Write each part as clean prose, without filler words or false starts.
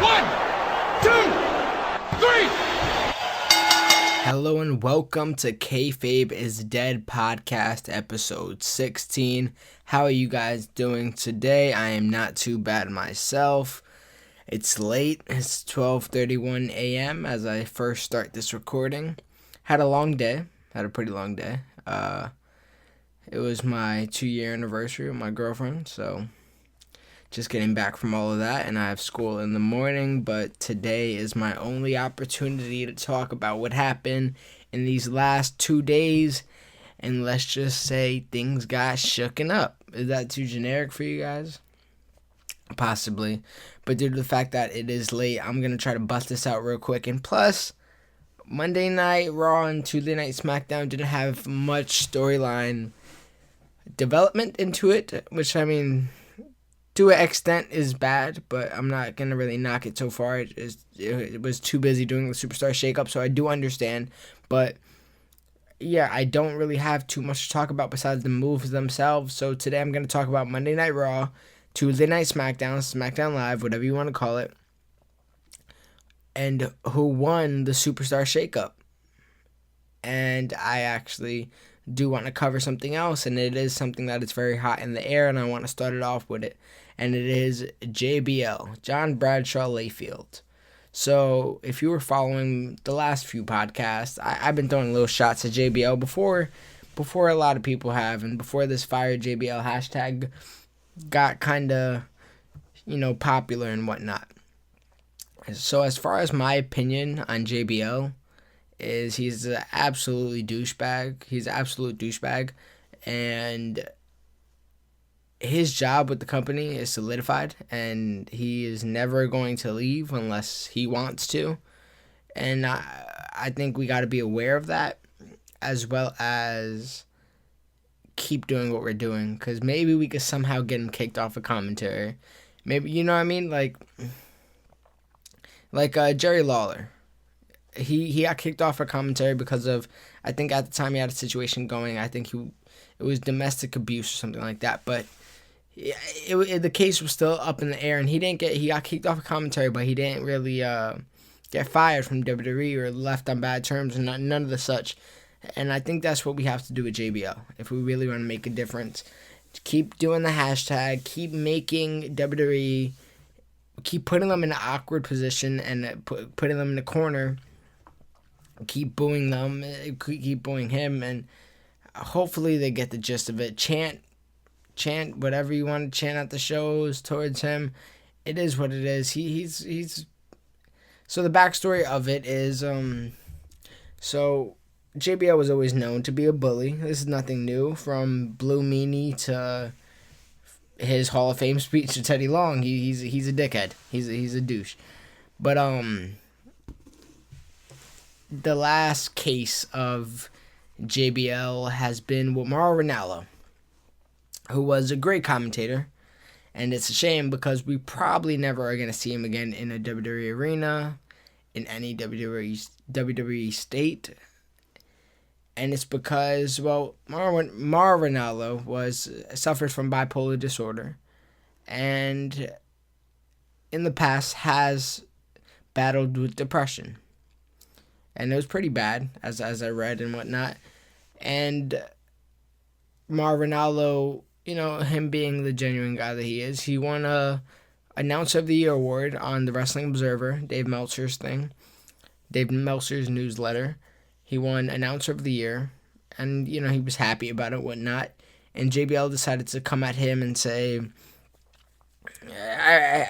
1, 2, 3. Hello and welcome to Kayfabe Is Dead Podcast, episode 16. How are you guys doing today? I am not too bad myself. It's late. It's 12:31 a.m. as I first start this recording. Had a long day. Had a pretty long day. It was my 2-year anniversary with my girlfriend, so just getting back from all of that, and I have school in the morning, but today is my only opportunity to talk about what happened in these last 2 days, and let's just say things got shooken up. Is that too generic for you guys? Possibly, but due to the fact that it is late, I'm going to try to bust this out real quick, and plus, Monday Night Raw and Tuesday Night SmackDown didn't have much storyline development into it, which, I mean, to an extent is bad, but I'm not going to really knock it so far. It was too busy doing the Superstar Shakeup, so I do understand. But, yeah, I don't really have too much to talk about besides the moves themselves. So today I'm going to talk about Monday Night Raw, Tuesday Night SmackDown, SmackDown Live, whatever you want to call it, and who won the Superstar Shakeup. And I actually do want to cover something else, and it is something that is very hot in the air, and I want to start it off with it. And it is JBL, John Bradshaw Layfield. So if you were following the last few podcasts, I've been throwing little shots at JBL before a lot of people have, and before this Fire JBL hashtag got kind of, popular and whatnot. So as far as my opinion on JBL is, he's an absolutely douchebag. He's an absolute douchebag, and his job with the company is solidified, and he is never going to leave unless he wants to. And I think we got to be aware of that, as well as keep doing what we're doing, because maybe we could somehow get him kicked off of commentary. Maybe, you know what I mean? Like Jerry Lawler. He got kicked off of commentary because of, I think at the time he had a situation going. I think it was domestic abuse or something like that. But the case was still up in the air, and he got kicked off of commentary, but he didn't really get fired from WWE or left on bad terms, and none of the such. And I think that's what we have to do with JBL if we really want to make a difference. Keep doing the hashtag, keep making WWE, keep putting them in an awkward position and putting them in a corner. Keep booing them, keep booing him, and hopefully they get the gist of it. Chant whatever you want to chant at the shows towards him. It is what it is. He's so the backstory of it is so JBL was always known to be a bully. This is nothing new, from Blue Meanie to his Hall of Fame speech to Teddy Long. He's a dickhead. He's a douche. But the last case of JBL has been with Mauro Ranallo, who was a great commentator, and it's a shame because we probably never are going to see him again in a WWE arena, in any WWE state, and it's because, well, Mauro Ranallo suffered from bipolar disorder, and in the past has battled with depression. And it was pretty bad, as I read and whatnot. And Mauro Ranallo, him being the genuine guy that he is, he won a Announcer of the Year award on the Wrestling Observer, Dave Meltzer's newsletter. He won Announcer of the Year, and, he was happy about it, whatnot. And JBL decided to come at him and say,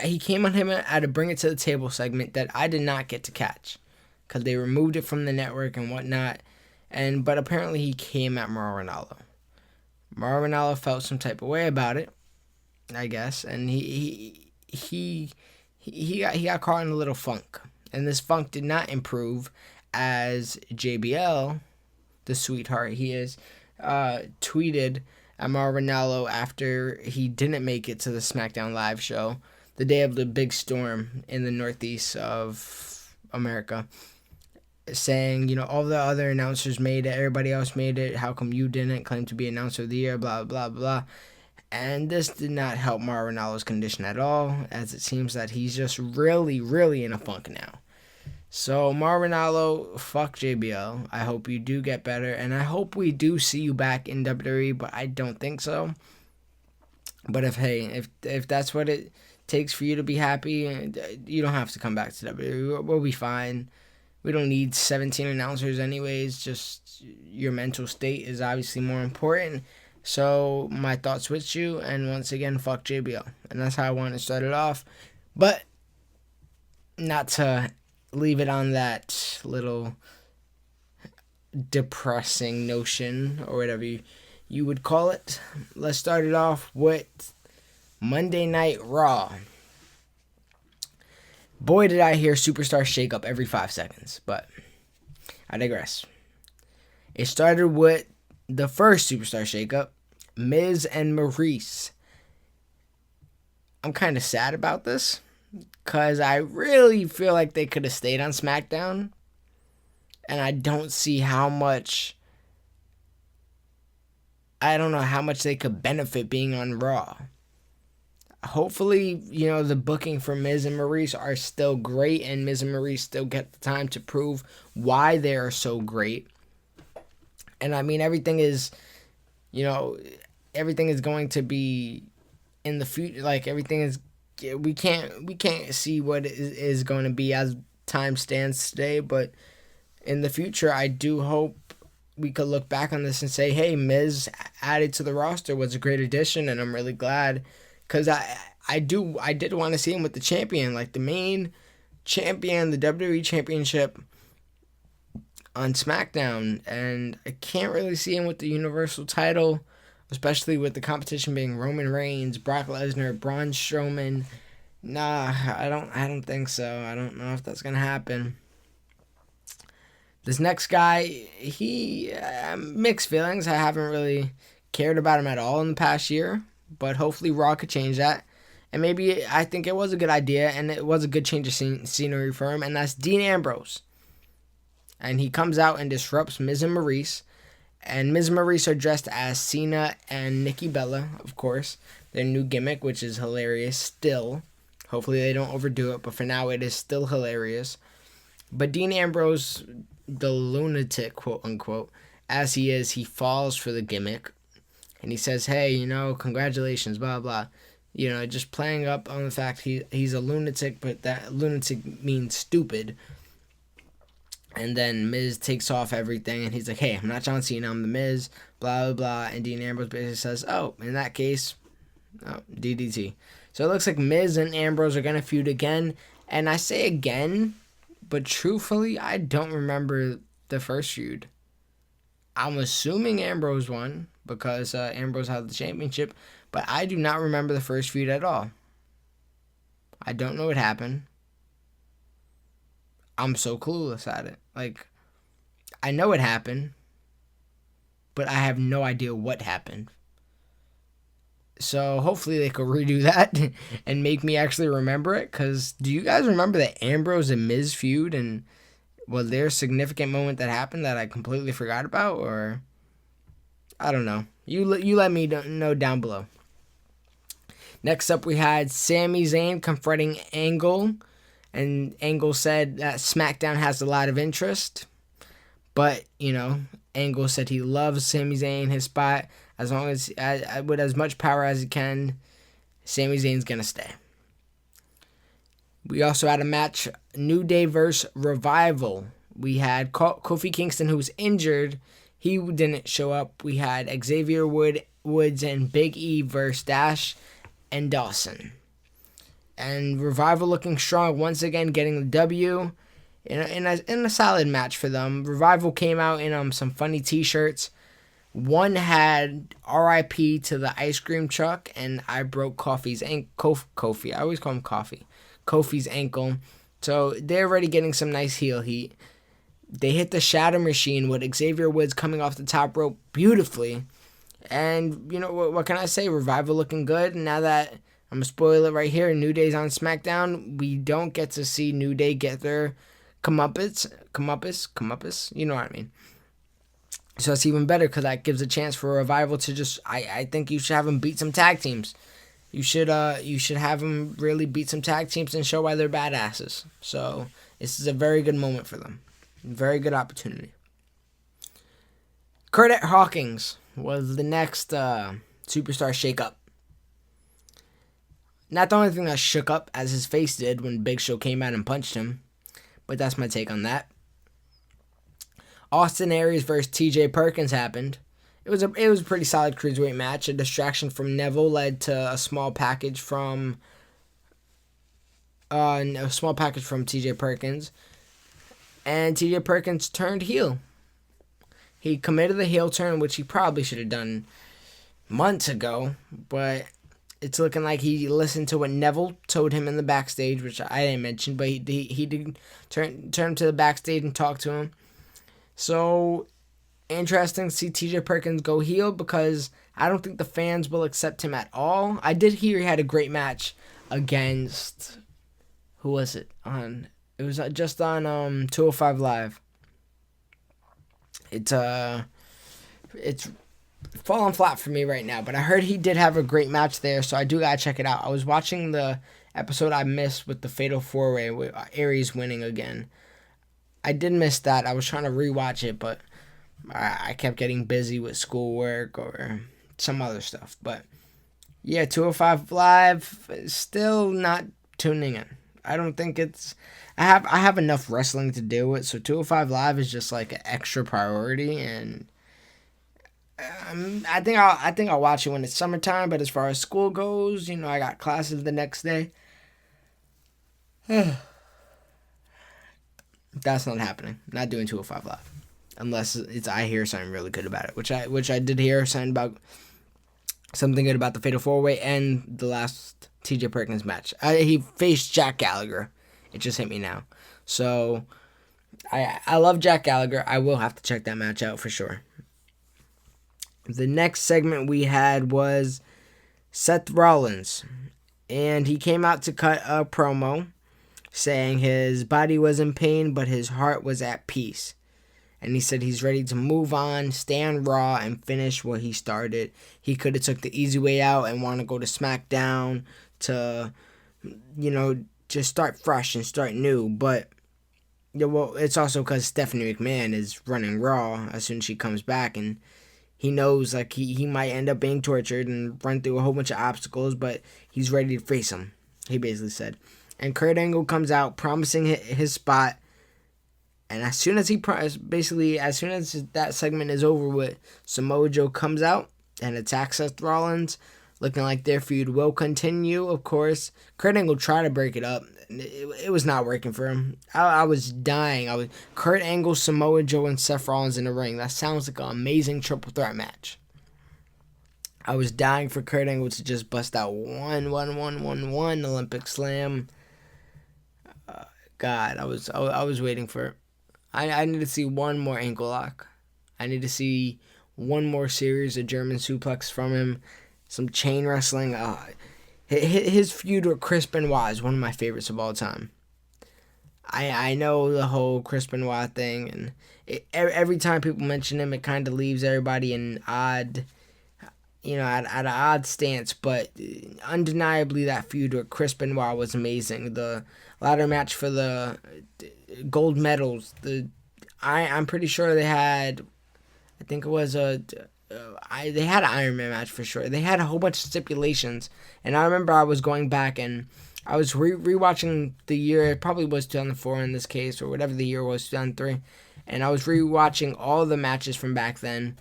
he came on him at a Bring It to the Table segment that I did not get to catch, because they removed it from the network and whatnot. But apparently he came at Mauro Ranallo. Mauro Ranallo felt some type of way about it, I guess, and he got caught in a little funk. And this funk did not improve as JBL, the sweetheart he is, tweeted at Mauro Ranallo after he didn't make it to the SmackDown Live show, the day of the big storm in the northeast of America, saying, all the other announcers made it, everybody else made it, how come you didn't, claim to be announcer of the year, blah, blah, blah. And this did not help Mauro Ranallo's condition at all, as it seems that he's just really, really in a funk now. So, Mauro Ranallo, fuck JBL. I hope you do get better, and I hope we do see you back in WWE, but I don't think so. But if that's what it takes for you to be happy, you don't have to come back to WWE. We'll be fine. We don't need 17 announcers anyways. Just your mental state is obviously more important. So, my thoughts with you, and once again, fuck JBL. And that's how I want to start it off. But, not to leave it on that little depressing notion, or whatever you would call it. Let's start it off with Monday Night Raw. Boy, did I hear Superstar Shakeup every 5 seconds, but I digress. It started with the first Superstar Shakeup, Miz and Maurice. I'm kind of sad about this, because I really feel like they could have stayed on SmackDown, and I don't see how much they could benefit being on Raw. Hopefully, the booking for Miz and Maurice are still great, and Miz and Maurice still get the time to prove why they are so great. And I mean, everything is going to be in the future. Like, everything is, we can't see what is going to be as time stands today, but in the future, I do hope we could look back on this and say, hey, Miz added to the roster was a great addition, and I'm really glad, because I did want to see him with the champion, like the main champion, the WWE Championship on SmackDown, and I can't really see him with the Universal title, especially with the competition being Roman Reigns, Brock Lesnar, Braun Strowman. Nah, I don't think so. I don't know if that's gonna happen. This next guy, he mixed feelings. I haven't really cared about him at all in the past year, but hopefully Raw could change that. And maybe I think it was a good idea, and it was a good change of scenery for him, and that's Dean Ambrose. And he comes out and disrupts Miz and Maurice. And Miz and Maurice are dressed as Cena and Nikki Bella, of course. Their new gimmick, which is hilarious still. Hopefully they don't overdo it, but for now it is still hilarious. But Dean Ambrose, the lunatic, quote unquote, as he is, he falls for the gimmick. And he says, hey, congratulations, blah, blah. Just playing up on the fact he's a lunatic, but that lunatic means stupid. And then Miz takes off everything, and he's like, hey, I'm not John Cena, I'm the Miz, blah, blah, blah. And Dean Ambrose basically says, oh, in that case, DDT. So it looks like Miz and Ambrose are going to feud again. And I say again, but truthfully, I don't remember the first feud. I'm assuming Ambrose won, because Ambrose had the championship, but I do not remember the first feud at all. I don't know what happened. I'm so clueless at it. Like, I know it happened, but I have no idea what happened. So hopefully they could redo that and make me actually remember it. Because do you guys remember the Ambrose and Miz feud? And was there a significant moment that happened that I completely forgot about? Or I don't know. You let me know down below. Next up, we had Sami Zayn confronting Angle. And Angle said that SmackDown has a lot of interest. But, Angle said he loves Sami Zayn, his spot. As long as, with as much power as he can, Sami Zayn's going to stay. We also had a match, New Day vs. Revival. We had Kofi Kingston, who was injured. He didn't show up. We had Xavier Woods and Big E versus Dash and Dawson. And Revival looking strong once again, getting the W in a solid match for them. Revival came out in some funny t-shirts. One had R.I.P. to the ice cream truck, and I broke Kofi's ankle. Kofi, I always call him Coffee. Kofi's ankle. So they're already getting some nice heel heat. They hit the Shatter Machine with Xavier Woods coming off the top rope beautifully. And what can I say? Revival looking good. Now that I'm going to spoil it right here, New Day's on SmackDown. We don't get to see New Day get their comeuppance. You know what I mean. So it's even better because that gives a chance for Revival to just. I think you should have them beat some tag teams. You should have them really beat some tag teams and show why they're badasses. So this is a very good moment for them. Very good opportunity. Kurt Hawkins was the next Superstar Shakeup. Not the only thing that shook up as his face did when Big Show came out and punched him, but that's my take on that. Austin Aries versus T.J. Perkins happened. It was a pretty solid cruiserweight match. A distraction from Neville led to a small package from T.J. Perkins, and T.J. Perkins turned heel. He committed the heel turn, which he probably should have done months ago, but it's looking like he listened to what Neville told him in the backstage, which I didn't mention, but he did turn to the backstage and talk to him. So, interesting to see TJ Perkins go heel because I don't think the fans will accept him at all. I did hear he had a great match against, who was it? It was just on 205 Live. It's falling flat for me right now, but I heard he did have a great match there, so I do gotta check it out. I was watching the episode I missed with the Fatal 4-Way with Aries winning again. I did miss that. I was trying to rewatch it, but I kept getting busy with schoolwork or some other stuff. But yeah, 205 Live, still not tuning in. I don't think it's. I have enough wrestling to deal with, so 205 Live is just like an extra priority, and I think I'll watch it when it's summertime. But as far as school goes, I got classes the next day. That's not happening. Not doing 205 Live, unless I hear something really good about it, which I did hear something good about the Fatal 4-Way and the last T.J. Perkins match. He faced Jack Gallagher. It just hit me now. So, I love Jack Gallagher. I will have to check that match out for sure. The next segment we had was Seth Rollins. And he came out to cut a promo saying his body was in pain, but his heart was at peace. And he said he's ready to move on, stay on Raw, and finish what he started. He could have took the easy way out and want to go to SmackDown to, just start fresh and start new. But, it's also because Stephanie McMahon is running Raw as soon as she comes back. And he knows, he might end up being tortured and run through a whole bunch of obstacles, but he's ready to face them, he basically said. And Kurt Angle comes out promising his spot. And as soon as that segment is over with, Samoa Joe comes out and attacks Seth Rollins, looking like their feud will continue, of course. Kurt Angle tried to break it up. It was not working for him. I was dying. Kurt Angle, Samoa Joe, and Seth Rollins in the ring. That sounds like an amazing triple threat match. I was dying for Kurt Angle to just bust out one Olympic Slam. God, I was waiting for it. I need to see one more ankle lock. I need to see one more series of German suplex from him. Some chain wrestling. His feud with Chris Benoit is one of my favorites of all time. I know the whole Chris Benoit thing, and every time people mention him, it kind of leaves everybody in odd, at an odd stance. But undeniably, that feud with Chris Benoit was amazing. The ladder match for the gold medals. I'm pretty sure they had. I think it was they had an Iron Man match for sure. They had a whole bunch of stipulations, and I remember I was going back and I was rewatching the year. It probably was 2004 in this case, or whatever the year was, 2003, and I was rewatching all the matches from back then,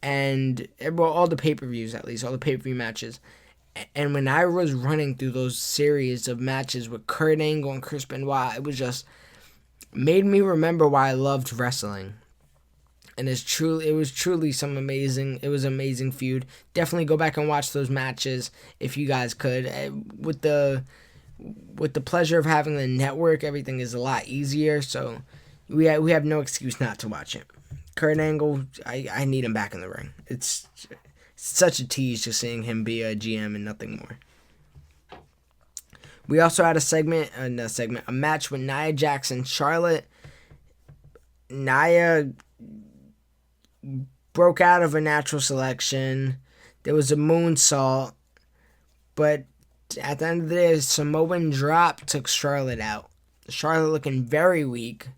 and all the pay-per-views at least, all the pay-per-view matches. And when I was running through those series of matches with Kurt Angle and Chris Benoit, it was just made me remember why I loved wrestling. And it was truly some amazing feud. Definitely go back and watch those matches if you guys could. With the pleasure of having the network, everything is a lot easier. So we have no excuse not to watch it. Kurt Angle, I need him back in the ring. It's such a tease just seeing him be a GM and nothing more. We also had a match with Nia Jax and Charlotte. Nia broke out of a natural selection. There was a moonsault. But at the end of the day, a Samoan drop took Charlotte out. Charlotte looking very weak.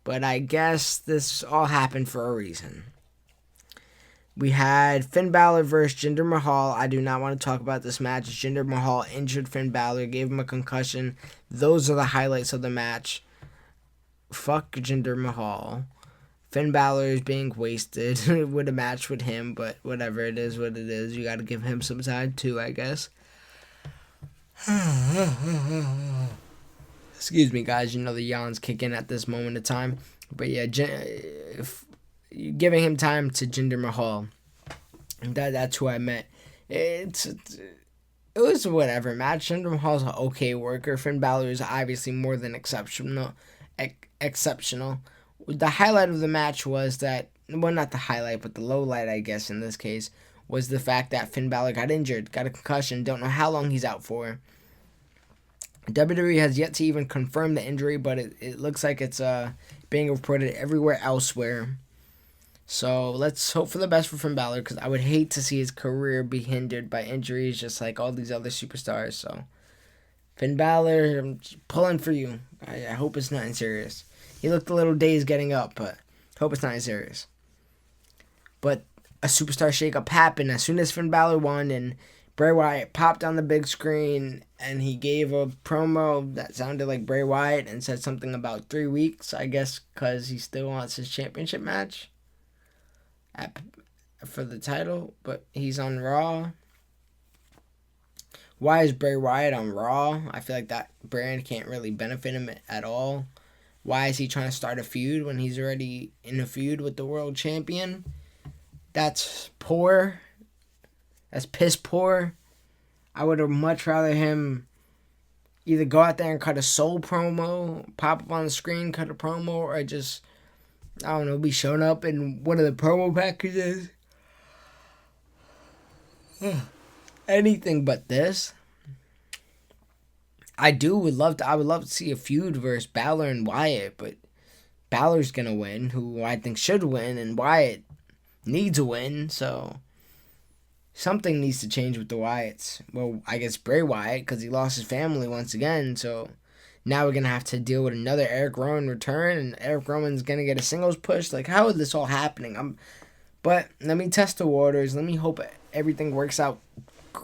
But I guess this all happened for a reason. We had Finn Balor versus Jinder Mahal. I do not want to talk about this match. Jinder Mahal injured Finn Balor, gave him a concussion. Those are the highlights of the match. Fuck Jinder Mahal. Finn Balor is being wasted with a match with him, but whatever, it is what it is. You got to give him some time too, I guess. Excuse me, guys. You know the yawns kick in at this moment of time. But yeah, giving him time to Jinder Mahal. That's who I meant. It was whatever match. Jinder Mahal's an okay worker. Finn Balor is obviously more than exceptional. The highlight of the match was that, well, not the highlight, but the low light, I guess, in this case, was the fact that Finn Balor got injured, got a concussion, don't know how long he's out for. WWE has yet to even confirm the injury, but it looks like it's being reported everywhere elsewhere. So let's hope for the best for Finn Balor, because I would hate to see his career be hindered by injuries just like all these other superstars. So Finn Balor, I'm pulling for you. I hope it's nothing serious. He looked a little dazed getting up, but hope it's nothing serious. But a Superstar Shakeup happened as soon as Finn Balor won, and Bray Wyatt popped on the big screen, and he gave a promo that sounded like Bray Wyatt and said something about 3 weeks, I guess, because he still wants his championship match for the title, but he's on Raw. Why is Bray Wyatt on Raw? I feel like that brand can't really benefit him at all. Why is he trying to start a feud when he's already in a feud with the world champion? That's poor. That's piss poor. I would have much rather him either go out there and cut a soul promo, pop up on the screen, cut a promo, or just, I don't know, be showing up in one of the promo packages. Anything but this. I would love to see a feud versus Balor and Wyatt, but Balor's gonna win, who I think should win, and Wyatt needs a win, so something needs to change with the Wyatts. Well, I guess Bray Wyatt, because he lost his family once again, so now we're gonna have to deal with another Eric Rowan return, and Eric Rowan's gonna get a singles push. Like, how is this all happening? But let me test the waters. Let me hope everything works out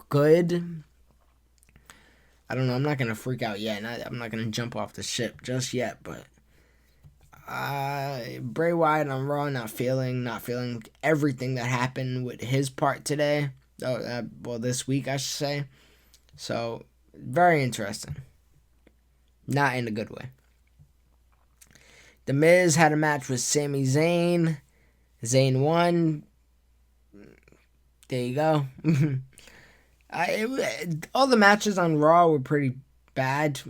good. I don't know. I'm not going to freak out yet. I'm not going to jump off the ship just yet. But Bray Wyatt on Raw, not feeling everything that happened with his part today. This week, I should say. So, very interesting. Not in a good way. The Miz had a match with Sami Zayn. Zayn won. There you go. All the matches on Raw were pretty bad,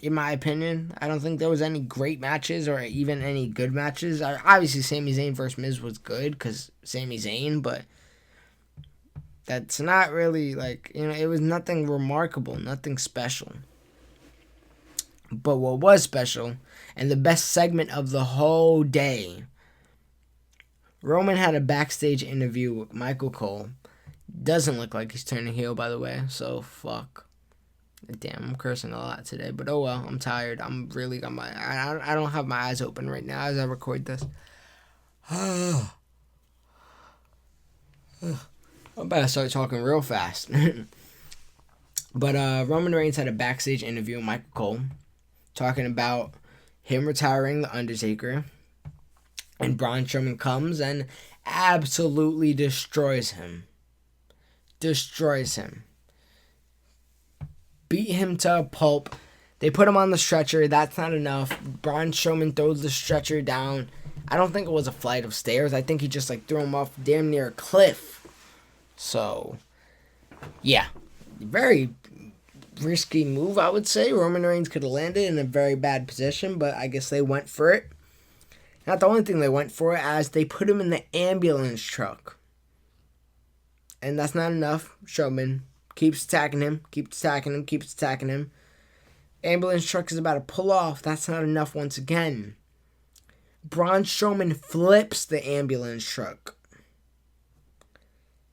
in my opinion. I don't think there was any great matches or even any good matches. Obviously, Sami Zayn versus Miz was good because Sami Zayn, but that's not really it was nothing remarkable, nothing special. But what was special, and the best segment of the whole day, Roman had a backstage interview with Michael Cole. Doesn't look like he's turning heel, by the way, so fuck. Damn, I'm cursing a lot today, but oh well, I'm tired. I don't have my eyes open right now as I record this. I'm about to start talking real fast. But Roman Reigns had a backstage interview with Michael Cole, talking about him retiring The Undertaker, and Braun Strowman comes and absolutely destroys him. Beat him to a pulp. They put him on the stretcher. That's not enough. Braun Strowman throws the stretcher down. I don't think it was a flight of stairs. I think he just threw him off damn near a cliff. So, yeah. Very risky move, I would say. Roman Reigns could have landed in a very bad position, but I guess they went for it. Not the only thing they went for, as they put him in the ambulance truck. And that's not enough. Strowman keeps attacking him. Ambulance truck is about to pull off. That's not enough once again. Braun Strowman flips the ambulance truck.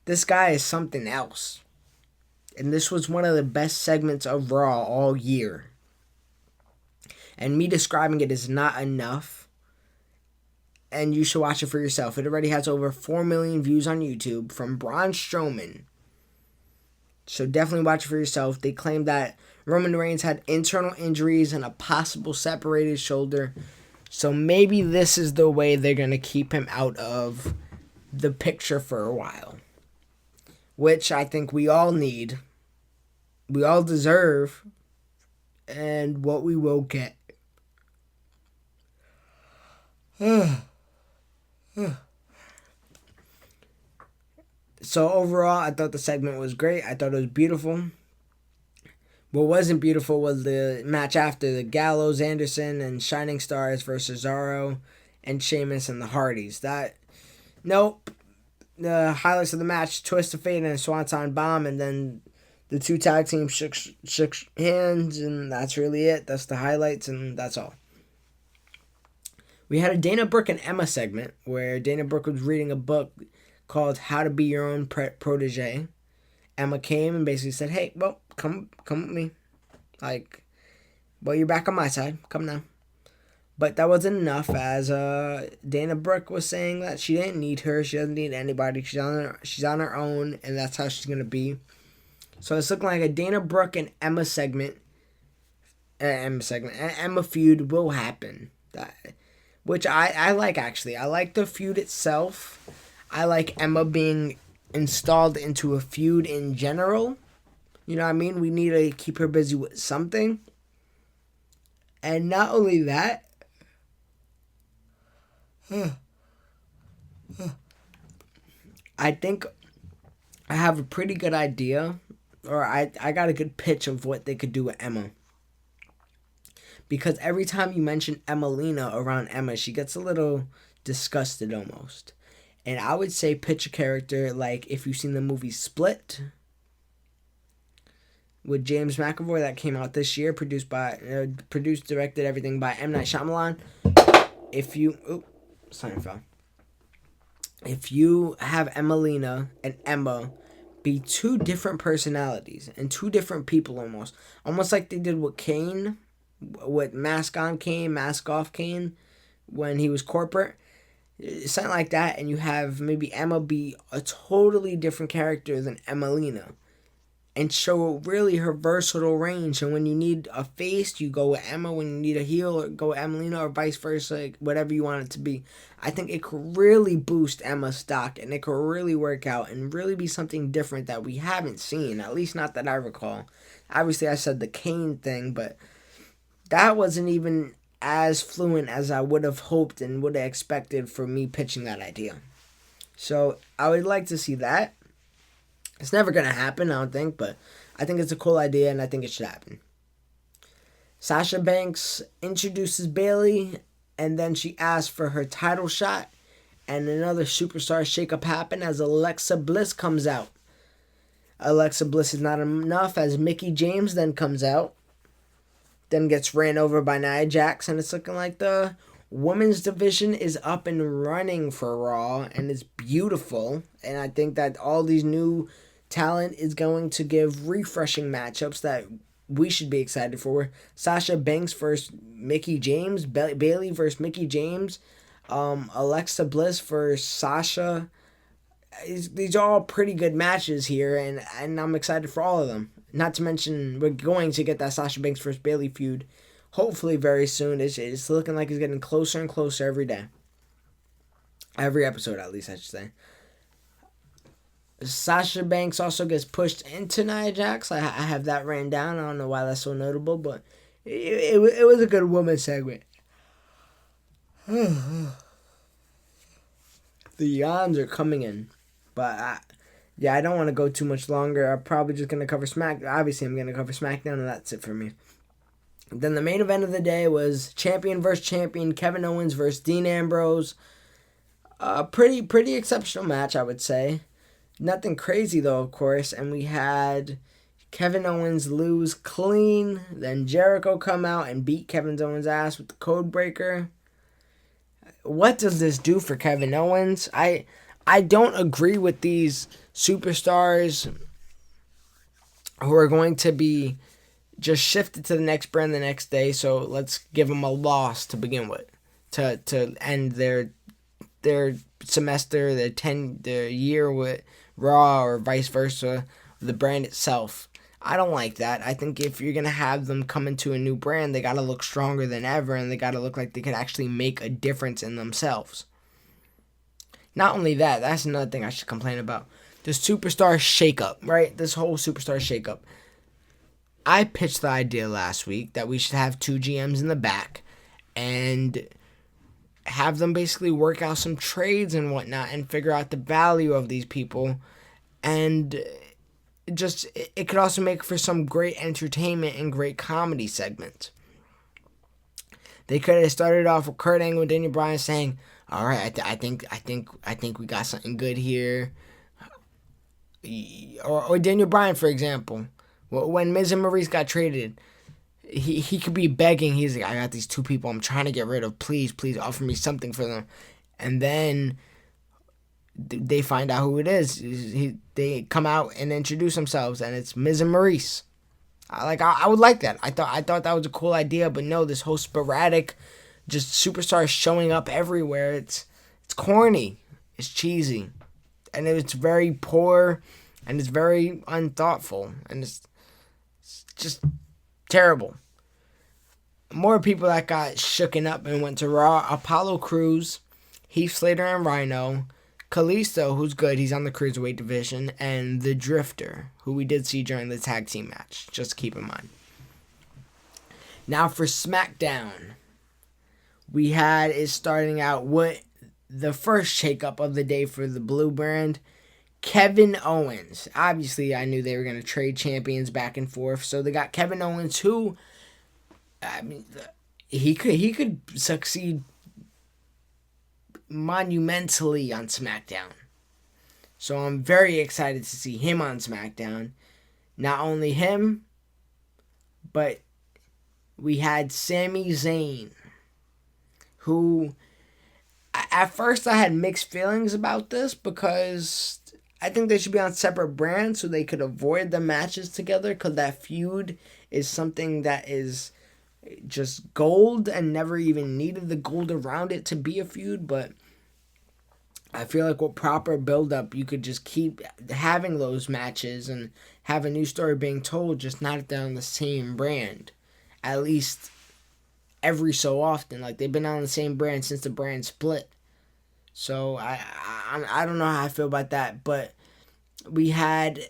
This guy is something else. And this was one of the best segments of Raw all year. And me describing it is not enough. And you should watch it for yourself. It already has over 4 million views on YouTube from Braun Strowman. So definitely watch it for yourself. They claim that Roman Reigns had internal injuries and a possible separated shoulder. So maybe this is the way they're going to keep him out of the picture for a while. Which I think we all need. We all deserve. And what we will get. So overall, I thought the segment was great. I thought it was beautiful. What wasn't beautiful was the match after, the Gallows, Anderson, and Shining Stars versus Cesaro and Sheamus and the Hardys. Nope. The highlights of the match, Twist of Fate and a Swanton Bomb, and then the two tag teams shook hands, and that's really it. That's the highlights, and that's all. We had a Dana Brooke and Emma segment where Dana Brooke was reading a book called How to Be Your Own Protege. Emma came and basically said, hey, well, come with me. You're back on my side. Come now. But that wasn't enough, as Dana Brooke was saying that she didn't need her. She doesn't need anybody. She's on her own, and that's how she's going to be. So it's looking like a Dana Brooke and Emma segment. Emma feud will happen. Which I like, actually. I like the feud itself. I like Emma being installed into a feud in general. You know what I mean? We need to keep her busy with something. And not only that, I think I have a pretty good idea, or I got a good pitch of what they could do with Emma. Because every time you mention Emmalina around Emma, she gets a little disgusted almost. And I would say pitch a character like if you've seen the movie Split with James McAvoy that came out this year, directed everything by M. Night Shyamalan. If you have Emmalina and Emma be two different personalities and two different people almost like they did with Kane, with Mask On Kane, Mask Off Kane, when he was corporate. Something like that, and you have maybe Emma be a totally different character than Emmalina, and show really her versatile range. And when you need a face, you go with Emma. When you need a heel, or go with Emmalina, or vice versa, whatever you want it to be. I think it could really boost Emma's stock, and it could really work out, and really be something different that we haven't seen, at least not that I recall. Obviously, I said the Kane thing, but that wasn't even as fluent as I would have hoped and would have expected for me pitching that idea. So I would like to see that. It's never going to happen, I don't think, but I think it's a cool idea and I think it should happen. Sasha Banks introduces Bayley, and then she asks for her title shot, and another Superstar Shakeup happened as Alexa Bliss comes out. Alexa Bliss is not enough as Mickie James then comes out. Then gets ran over by Nia Jax, and it's looking like the women's division is up and running for Raw, and it's beautiful. And I think that all these new talent is going to give refreshing matchups that we should be excited for. Sasha Banks versus Mickie James, Bayley versus Mickie James, Alexa Bliss versus Sasha. These are all pretty good matches here, and I'm excited for all of them. Not to mention, we're going to get that Sasha Banks versus Bayley feud hopefully very soon. It's looking like it's getting closer and closer every day. Every episode, at least, I should say. Sasha Banks also gets pushed into Nia Jax. I have that written down. I don't know why that's so notable, but it was a good woman segment. The yawns are coming in, but I don't want to go too much longer. I'm probably just going to cover SmackDown. Obviously, I'm going to cover SmackDown, and that's it for me. Then the main event of the day was champion versus champion, Kevin Owens versus Dean Ambrose. A pretty exceptional match, I would say. Nothing crazy, though, of course. And we had Kevin Owens lose clean. Then Jericho come out and beat Kevin Owens' ass with the code breaker. what does this do for Kevin Owens? I don't agree with these superstars who are going to be just shifted to the next brand the next day. So let's give them a loss to begin with, to end their semester, their year with Raw, or vice versa, the brand itself. I don't like that. I think if you're going to have them come into a new brand, they got to look stronger than ever, and they got to look like they could actually make a difference in themselves. Not only that, that's another thing I should complain about. The Superstar Shakeup, right? This whole Superstar Shakeup. I pitched the idea last week that we should have 2 GMs in the back and have them basically work out some trades and whatnot and figure out the value of these people. And it could also make for some great entertainment and great comedy segments. They could have started off with Kurt Angle and Daniel Bryan saying, "All right, I think we got something good here." Or Daniel Bryan, for example, when Miz and Maurice got traded, he could be begging. He's like, "I got these 2 people I'm trying to get rid of. Please offer me something for them." And then they find out who it is. They come out and introduce themselves, and it's Miz and Maurice. I would like that. I thought that was a cool idea, but no, this whole sporadic, just superstars showing up everywhere. It's corny. It's cheesy, and it's very poor, and it's very unthoughtful, and it's just terrible. More people that got shooken up and went to Raw: Apollo Crews, Heath Slater and Rhino, Kalisto, who's good, he's on the Cruiserweight division, and the Drifter, who we did see during the tag team match, just keep in mind. Now for SmackDown, we had it starting out with the first shakeup of the day for the Blue Brand, Kevin Owens. Obviously, I knew they were going to trade champions back and forth, so they got Kevin Owens, who, I mean, he could succeed monumentally on SmackDown. So I'm very excited to see him on SmackDown. Not only him, but we had Sami Zayn, who at first I had mixed feelings about this because I think they should be on separate brands so they could avoid the matches together, because that feud is something that is just gold and never even needed the gold around it to be a feud. But I feel like with proper build-up, you could just keep having those matches and have a new story being told, just not if they're on the same brand. At least every so often. Like, they've been on the same brand since the brand split. So I don't know how I feel about that. But we had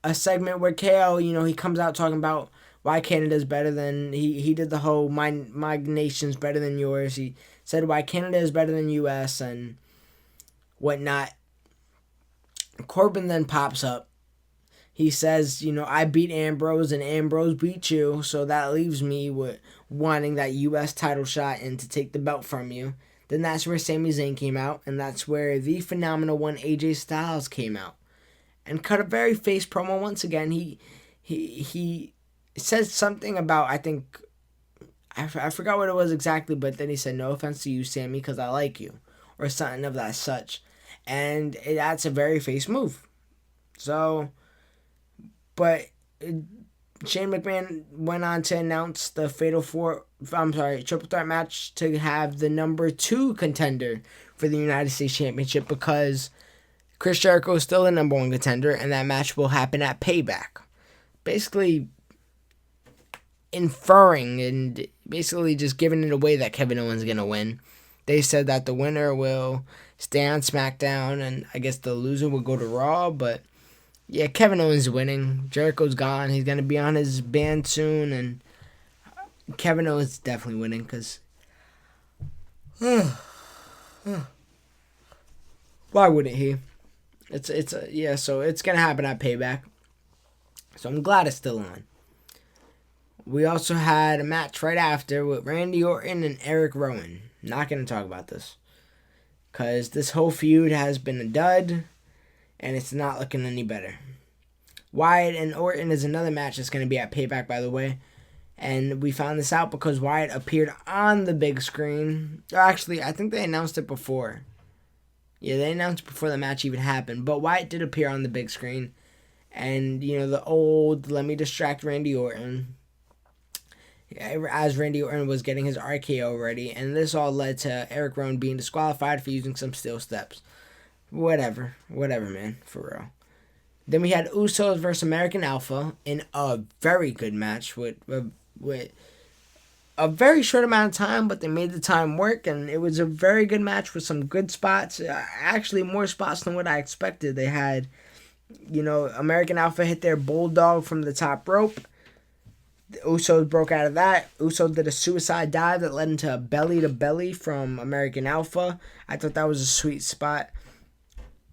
a segment where KO, he comes out talking about why Canada's better than... He did the whole, my nation's better than yours. He said why Canada is better than US and whatnot. Corbin then pops up. He says, I beat Ambrose and Ambrose beat you, so that leaves me with wanting that US title shot and to take the belt from you. Then that's where Sami Zayn came out, and that's where the phenomenal one AJ Styles came out and cut a very face promo once again. He says something about, I think, I forgot what it was exactly, but then he said, "No offense to you, Sammy, because I like you," or something of that such. And that's a very face move. So, but Shane McMahon went on to announce the triple threat match to have the number 2 contender for the United States Championship, because Chris Jericho is still the number 1 contender, and that match will happen at Payback. Basically inferring and basically just giving it away that Kevin Owens is going to win. They said that the winner will stay on SmackDown, and I guess the loser will go to Raw, but yeah, Kevin Owens is winning. Jericho's gone. He's going to be on his band soon, and Kevin Owens is definitely winning, because why wouldn't he? So it's going to happen at Payback. So I'm glad it's still on. We also had a match right after with Randy Orton and Eric Rowan. Not going to talk about this, because this whole feud has been a dud, and it's not looking any better. Wyatt and Orton is another match that's going to be at Payback, by the way. And we found this out because Wyatt appeared on the big screen. Actually, I think they announced it before. Yeah, they announced it before the match even happened. But Wyatt did appear on the big screen. And, the old, let me distract Randy Orton. As Randy Orton was getting his RKO ready. And this all led to Eric Rowan being disqualified for using some steel steps. Whatever, man, for real. Then we had Usos versus American Alpha in a very good match with a very short amount of time, but they made the time work, and it was a very good match with some good spots. Actually, more spots than what I expected. They had, American Alpha hit their bulldog from the top rope. The Usos broke out of that. Usos did a suicide dive that led into a belly-to-belly from American Alpha. I thought that was a sweet spot.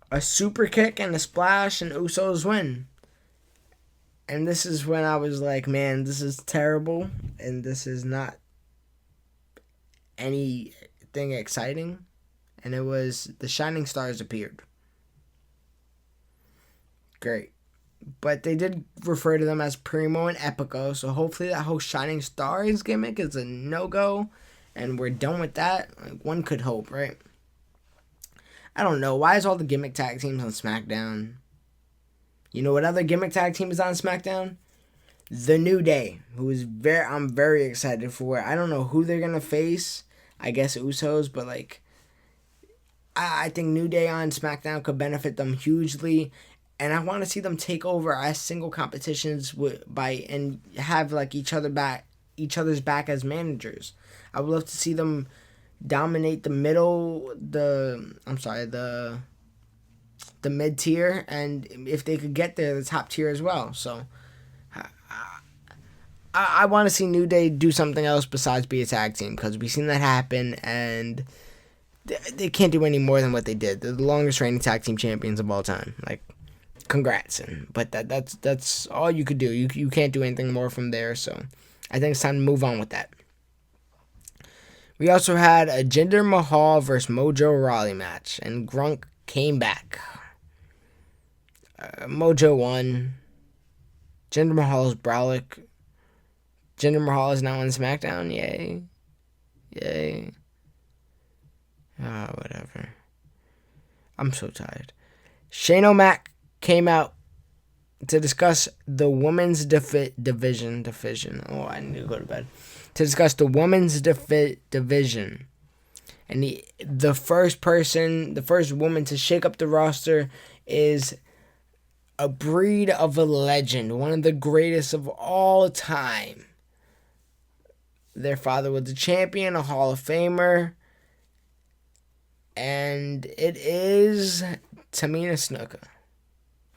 A super kick and a splash, and Usos win. And this is when I was like, man, this is terrible, and this is not anything exciting. And it was the Shining Stars appeared. Great. But they did refer to them as Primo and Epico, so hopefully that whole Shining Stars gimmick is a no-go, and we're done with that. Like, one could hope, right? I don't know. Why is all the gimmick tag teams on SmackDown? You know what other gimmick tag team is on SmackDown? The New Day, I'm very excited for. I don't know who they're going to face. I guess Usos, but I think New Day on SmackDown could benefit them hugely. And I want to see them take over as single competitions and have each other's back as managers. I would love to see them dominate the mid tier, and if they could get there, the top tier as well. So I want to see New Day do something else besides be a tag team, because we've seen that happen, and they can't do any more than what they did. They're the longest reigning tag team champions of all time. Congrats, but that's all you could do. You can't do anything more from there. So I think it's time to move on with that. We also had a Jinder Mahal versus Mojo Rawley match, and Grunk came back. Mojo won. Jinder Mahal is Brolic. Jinder Mahal is now on SmackDown. Yay. Whatever. I'm so tired. Shane O'Mac came out to discuss the women's division. Oh, I need to go to bed. To discuss the women's division. And the first woman to shake up the roster is a breed of a legend, one of the greatest of all time. Their father was a champion, a Hall of Famer, and it is Tamina Snuka,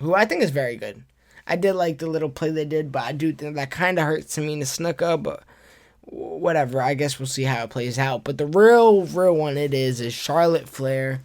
who I think is very good. I did like the little play they did, but I do think that kind of hurts Tamina Snuka, but whatever, I guess we'll see how it plays out. But the real one is Charlotte Flair,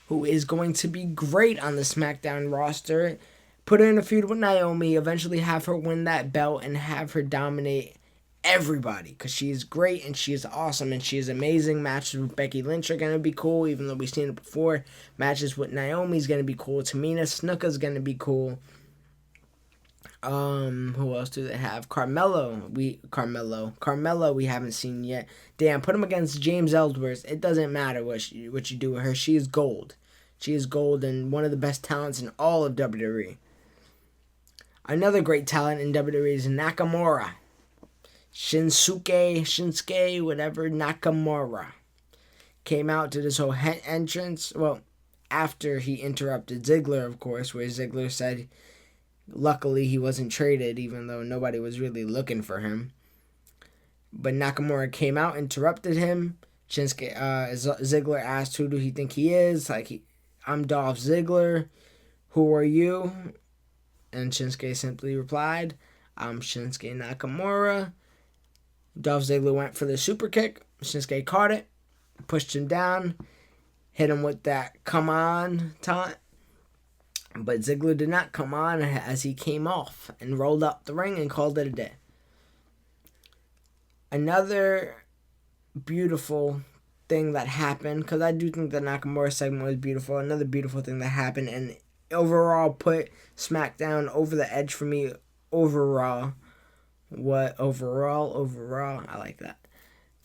who is going to be great on the SmackDown roster. Put her in a feud with Naomi, eventually have her win that belt and have her dominate everybody, because she is great and she is awesome and she is amazing. Matches with Becky Lynch are going to be cool, even though we've seen it before. Matches with Naomi is going to be cool. Tamina Snuka is going to be cool. Who else do they have? Carmelo we haven't seen yet. Damn, put him against James Ellsworth. It doesn't matter what you do with her. She is gold. She is gold and one of the best talents in all of WWE. Another great talent in WWE is Nakamura. Shinsuke, whatever, Nakamura. Came out to this whole entrance. Well, after he interrupted Ziggler, of course, where Ziggler said luckily he wasn't traded, even though nobody was really looking for him. But Nakamura came out, interrupted him. Ziggler asked, who do he think he is? I'm Dolph Ziggler. Who are you? And Shinsuke simply replied, I'm Shinsuke Nakamura. Dolph Ziggler went for the super kick. Shinsuke caught it, pushed him down, hit him with that come on taunt. But Ziggler did not come on as he came off and rolled up the ring and called it a day. Another beautiful thing that happened, because I do think the Nakamura segment was beautiful. Another beautiful thing that happened and overall put SmackDown over the edge for me overall what overall, I like that,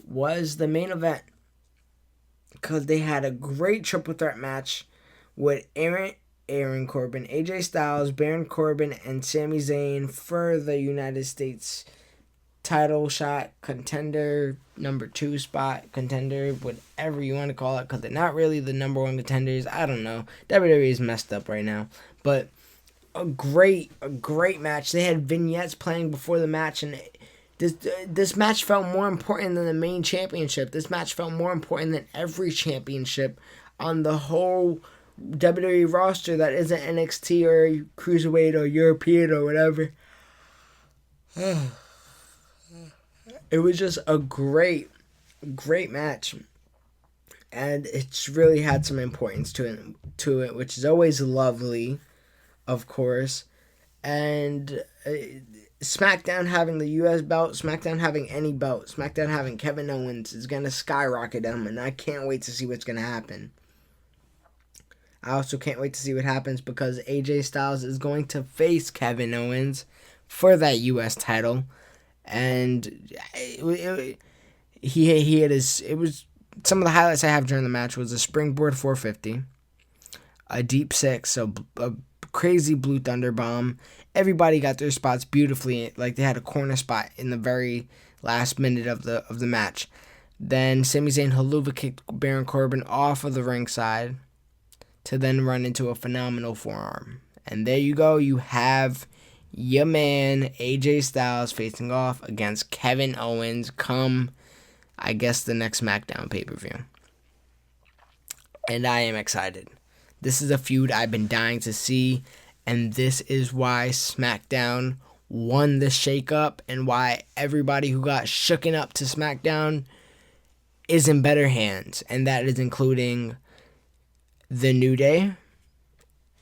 was the main event. Because they had a great triple threat match with Aaron Corbin, AJ Styles, Baron Corbin, and Sami Zayn for the United States title shot, contender, number 2 spot, contender, whatever you want to call it, because they're not really the number 1 contenders. I don't know. WWE is messed up right now. But a great match. They had vignettes playing before the match, and this match felt more important than the main championship. This match felt more important than every championship on the whole WWE roster that isn't NXT or Cruiserweight or European or whatever. It was just a great match. And it's really had some importance to it, which is always lovely, of course. And SmackDown having the U.S. belt, SmackDown having any belt, SmackDown having Kevin Owens is going to skyrocket them, and I can't wait to see what's going to happen. I also can't wait to see what happens because AJ Styles is going to face Kevin Owens for that U.S. title. And it was some of the highlights I have during the match was a springboard 450, a deep 6, so a crazy Blue Thunder bomb. Everybody got their spots beautifully, like they had a corner spot in the very last minute of the match. Then Sami Zayn haluva kicked Baron Corbin off of the ringside to then run into a phenomenal forearm. And there you go, you have your man AJ Styles facing off against Kevin Owens come, I guess, the next SmackDown pay-per-view. And I am excited. This is a feud I've been dying to see, and this is why SmackDown won the shakeup and why everybody who got shooken up to SmackDown is in better hands, and that is including The New Day,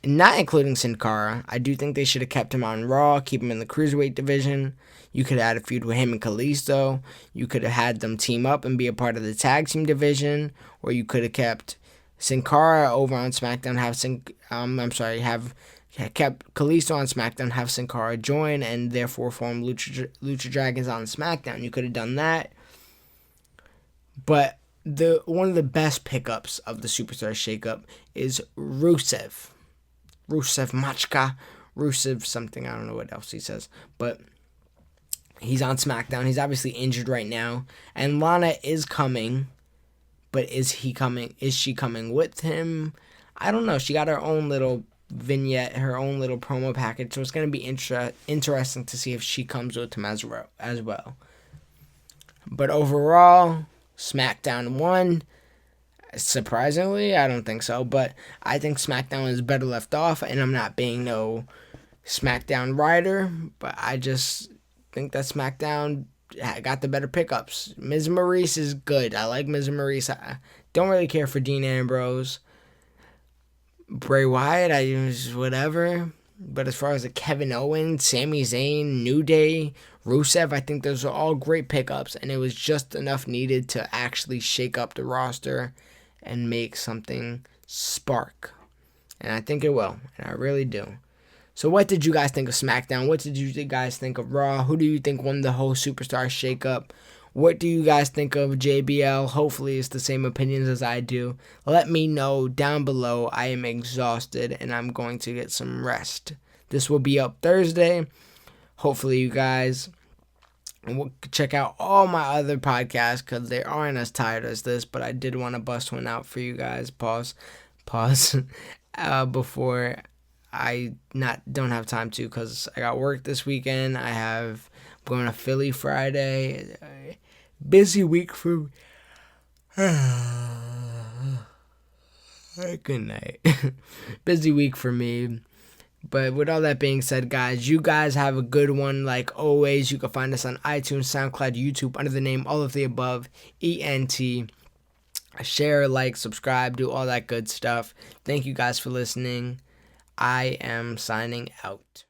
not including Sin Cara. I do think they should have kept him on Raw, keep him in the Cruiserweight division. You could have had a feud with him and Kalisto. You could have had them team up and be a part of the tag team division, or you could have kept Sin Cara over on SmackDown, have kept Kalisto on SmackDown, have Sin Cara join, and therefore form Lucha Dragons on SmackDown. You could have done that. But one of the best pickups of the Superstar Shakeup is Rusev. Rusev Machka. Rusev something, I don't know what else he says. But he's on SmackDown. He's obviously injured right now. And Lana is coming. But is she coming with him? I don't know. She got her own little vignette, her own little promo package. So it's going to be interesting to see if she comes with him as well. But overall, SmackDown won. Surprisingly, I don't think so, but I think SmackDown is better left off, and I'm not being no SmackDown rider, but I just think that SmackDown got the better pickups. Miz and Maurice is good. I like Miz and Maurice. I don't really care for Dean Ambrose. Bray Wyatt, I use whatever. But as far as the Kevin Owens, Sami Zayn, New Day, Rusev, I think those are all great pickups, and it was just enough needed to actually shake up the roster and make something spark. And I think it will, and I really do. So what did you guys think of SmackDown? What did you guys think of Raw? Who do you think won the whole Superstar Shakeup? What do you guys think of JBL? Hopefully it's the same opinions as I do. Let me know down below. I am exhausted and I'm going to get some rest. This will be up Thursday. Hopefully you guys will check out all my other podcasts because they aren't as tired as this, but I did want to bust one out for you guys. Pause. Before I don't have time to because I got work this weekend. I'm going to Philly Friday. Busy week for good night. Busy week for me. But with all that being said, guys, you guys have a good one. Like always, you can find us on iTunes, SoundCloud, YouTube under the name AllOfTheAboveEnt. Share, like, subscribe, do all that good stuff. Thank you guys for listening. I am signing out.